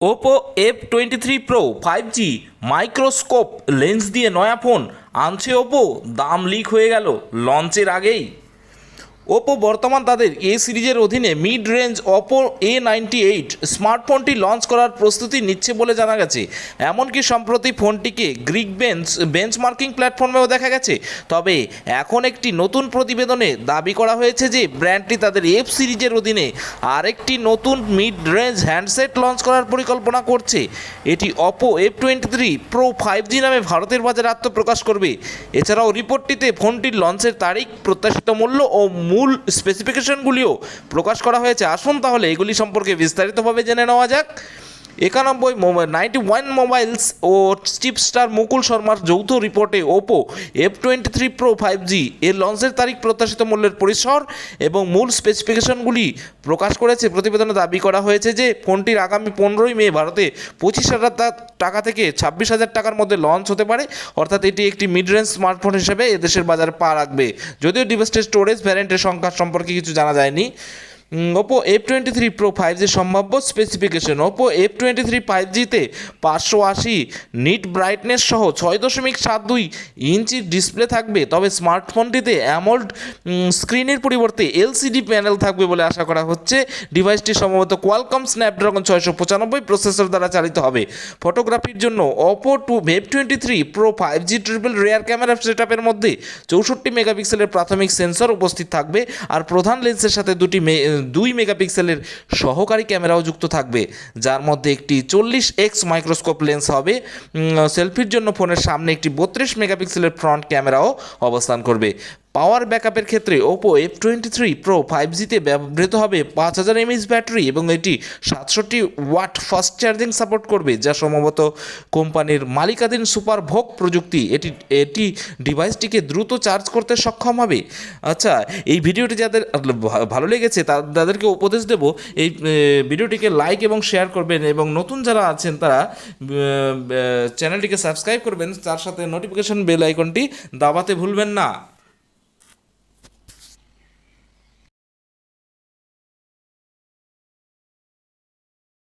Oppo F23 Pro 5G microscope lens দিয়ে নয়া phone আনছে ওপো, দাম লিক হয়ে গেল লঞ্চের আগেই। ওপো বর্তমান তাদের এ সিরিজের অধীনে মিড রেঞ্জ অপো A98 স্মার্টফোনটি লঞ্চ করার প্রস্তুতি নিচ্ছে বলে জানা গেছে। এমনকি সম্প্রতি ফোনটিকে গ্রিক বেঞ্চমার্কিং প্ল্যাটফর্মেও দেখা গেছে। তবে এখন একটি নতুন প্রতিবেদনে দাবি করা হয়েছে যে ব্র্যান্ডটি তাদের এফ সিরিজের অধীনে আরেকটি নতুন মিড রেঞ্জ হ্যান্ডসেট লঞ্চ করার পরিকল্পনা করছে। এটি অপো F23 Pro 5G নামে ভারতের বাজারে আত্মপ্রকাশ করবে। এছাড়াও রিপোর্টটিতে ফোনটির লঞ্চের তারিখ, প্রত্যাশিত মূল্য ও মূল স্পেসিফিকেশনগুলিও প্রকাশ করা হয়েছে। আসুন তাহলে এগুলি সম্পর্কে বিস্তারিতভাবে জেনে নেওয়া যাক। 91 মোবাইলস ও চিপস্টার মুকুল শর্মার যৌথ রিপোর্টে ওপো F23 Pro 5G এর লঞ্চের তারিখ, প্রত্যাশিত মূল্যের পরিসর এবং মূল স্পেসিফিকেশনগুলি প্রকাশ করেছে। প্রতিবেদনে দাবি করা হয়েছে যে ফোনটির আগামী 15ই মে ভারতে 25,000 টাকা থেকে 26,000 টাকার মধ্যে লঞ্চ হতে পারে। অর্থাৎ এটি একটি মিড রেঞ্জ স্মার্টফোন হিসেবে এদেশের বাজারে পা রাখবে। যদিও ডিভাইসটির স্টোরেজ ভ্যারিয়েন্টের সংখ্যা সম্পর্কে কিছু জানা যায়নি। ওপো F23 Pro 5G সম্ভাব্য স্পেসিফিকেশন: ওপো F23 5Gতে 580 নিট ব্রাইটনেস সহ 6.72 ইঞ্চি ডিসপ্লে থাকবে। তবে স্মার্টফোনটিতে অ্যামোল্ড স্ক্রিনের পরিবর্তে এলসিডি প্যানেল থাকবে বলে আশা করা হচ্ছে। ডিভাইসটি সম্ভবত কোয়ালকম স্ন্যাপড্রাগন 695 প্রসেসর দ্বারা চালিত হবে। ফটোগ্রাফির জন্য Oppo F23 Pro 5G triple rear camera সেটআপের মধ্যে 64 মেগাপিক্সেলের প্রাথমিক সেন্সর উপস্থিত থাকবে, আর প্রধান লেন্সের সাথে 2 মেগাপিক্সেলের সহকারী ক্যামেরাও যুক্ত থাকবে, যার মধ্যে একটি 40x মাইক্রোস্কোপ লেন্স হবে। সেলফির জন্য ফোনের সামনে একটি 32 মেগাপিক্সেলের ফ্রন্ট ক্যামেরাও অবস্থান করবে। পাওয়ার ব্যাকআপের ক্ষেত্রে ওপো F23 Pro 5Gতে ব্যবহৃত হবে 5000 mAh ব্যাটারি এবং এটি 67 ওয়াট ফাস্ট চার্জিং সাপোর্ট করবে, যা সম্ভবত কোম্পানির মালিকাধীন সুপার ভোগ প্রযুক্তি। এটি ডিভাইসটিকে দ্রুত চার্জ করতে সক্ষম হবে। আচ্ছা, এই ভিডিওটি যাদের ভালো লেগেছে তাদেরকে উপদেশ দেব, এই ভিডিওটিকে লাইক এবং শেয়ার করবেন, এবং নতুন যারা আছেন তারা চ্যানেলটিকে সাবস্ক্রাইব করবেন, তার সাথে নোটিফিকেশন বেল আইকনটি দাবাতে ভুলবেন না।